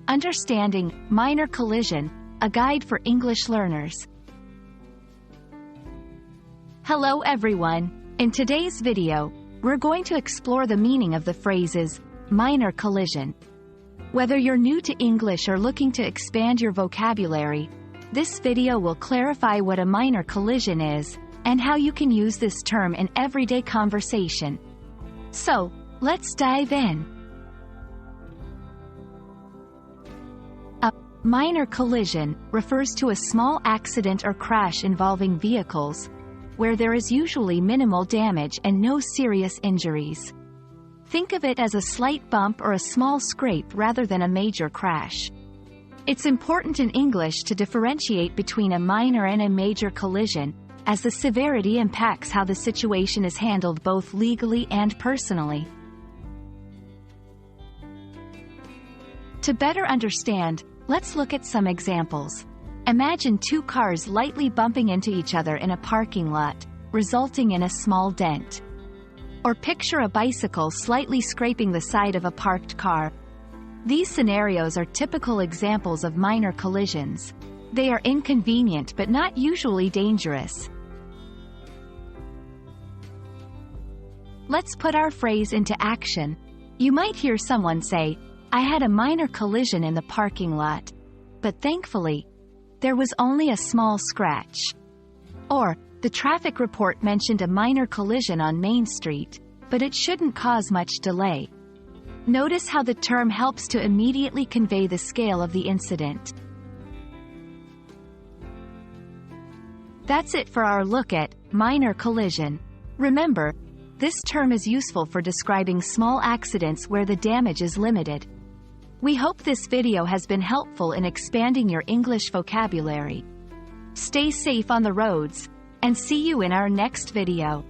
Understanding Minor Collision, a guide for English learners. Hello everyone. In today's video, we're going to explore the meaning of the phrases minor collision. Whether you're new to English or looking to expand your vocabulary, this video will clarify what a minor collision is and how you can use this term in everyday conversation. So, let's dive in. A minor collision refers to a small accident or crash involving vehicles, where there is usually minimal damage and no serious injuries. Think of it as a slight bump or a small scrape rather than a major crash. It's important in English to differentiate between a minor and a major collision, as the severity impacts how the situation is handled both legally and personally. To better understand, let's look at some examples. Imagine two cars lightly bumping into each other in a parking lot, resulting in a small dent. Or picture a bicycle slightly scraping the side of a parked car. These scenarios are typical examples of minor collisions. They are inconvenient but not usually dangerous. Let's put our phrase into action. You might hear someone say, "I had a minor collision in the parking lot, but thankfully, there was only a small scratch." Or, the traffic report mentioned a minor collision on Main Street, but it shouldn't cause much delay. Notice how the term helps to immediately convey the scale of the incident. That's it for our look at minor collision. Remember, this term is useful for describing small accidents where the damage is limited. We hope this video has been helpful in expanding your English vocabulary. Stay safe on the roads, and see you in our next video.